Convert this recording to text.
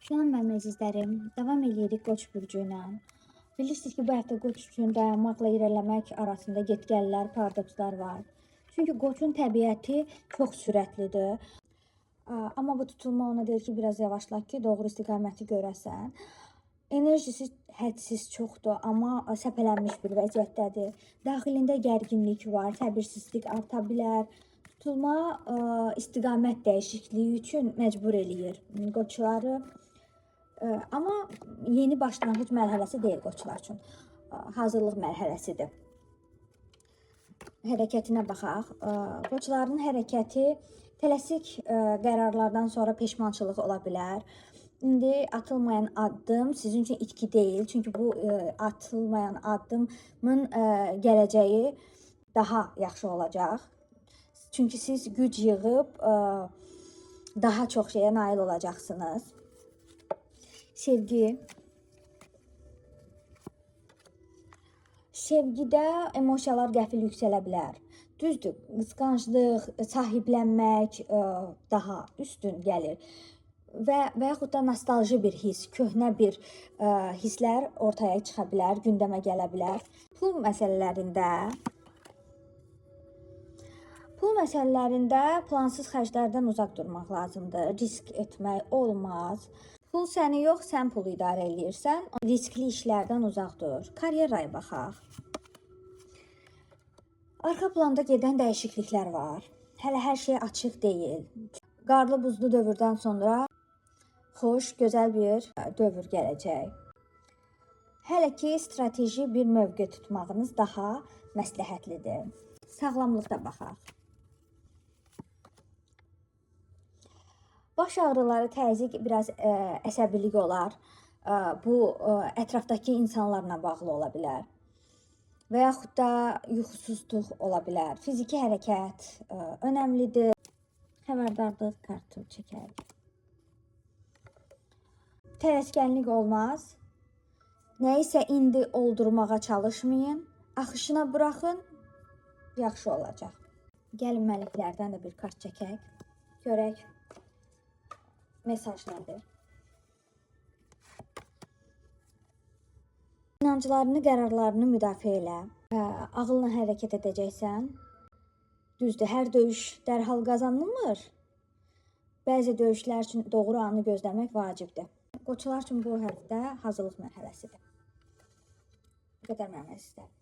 Salam mənim əzizlərim, davam edirik Qoç burcu ilə. Bilirsiniz ki, bu həftə Qoç üçün dayanmaqla irəliləmək arasında get-gəllər, paradokslar var. Çünki Qoçun təbiəti çox sürətlidir. Amma bu tutulma ona deyir ki, biraz yavaşla ki, doğru istiqaməti görəsən. Enerjisi hədsiz çoxdur, amma səpələnmiş bir vəziyyətdədir. Daxilində gərginlik var, səbirsizlik arta bilər. Tutulma istiqamət dəyişikliyi üçün məcbur eləyir Qoçları. Amma yeni başlanğıc mərhələsi deyil Qoçlar üçün. Hazırlıq mərhələsidir. Hərəkətinə baxaq. Qoçların hərəkəti tələsik qərarlardan sonra peşmançılıq ola bilər. İndi atılmayan addım sizin üçün itki deyil. Çünki bu atılmayan addımın gələcəyi daha yaxşı olacaq. Çünki siz güc yığıb daha çox şeyə nail olacaqsınız. Sevgi. Sevgidə emosiyalar qəfil yüksələ bilər. Düzdür, qısqanclıq, sahiblənmək daha üstün gəlir. Və yaxud da nostalji bir his, köhnə bir hisslər ortaya çıxa bilər, gündəmə gələ bilər. Pul məsələlərində plansız xərclərdən uzaq durmaq lazımdır. Risk etmək olmaz. Pul səni yox, sən pulu idarə edirsən. Riskli işlərdən uzaq dur. Karyeraya baxaq. Arxa planda gedən dəyişikliklər var. Hələ hər şey açıq deyil. Qarlı buzlu dövrdən sonra xoş, gözəl bir dövr gələcək. Hələ ki, strateji bir mövqe tutmağınız daha məsləhətlidir. Sağlamlıqda baxaq. Baş ağrıları, təzyiq, biraz əsəbilik olar. Bu ətrafdakı insanlarla bağlı ola bilər. Və yaxud da yuxusuzluq ola bilər. Fiziki hərəkət önəmlidir. Xəbərdarlıq kartı çəkək. Tələskənlik olmaz. Nəyisə indi oldurmağa çalışmayın. Axışına buraxın. Yaxşı olacaq. Gəlin mələklərdən də bir kart çəkək. Görək. Mesaj nədir? İnanclarını, qərarlarını müdafiə elə. Ağılla hərəkət edəcəksən. Düzdür, hər döyüş dərhal qazanılmır. Bəzi döyüşlər üçün doğru anı gözləmək vacibdir. Qoçlar üçün bu həftə hazırlıq mərhələsidir. Bu qədər mənim əzizlərim.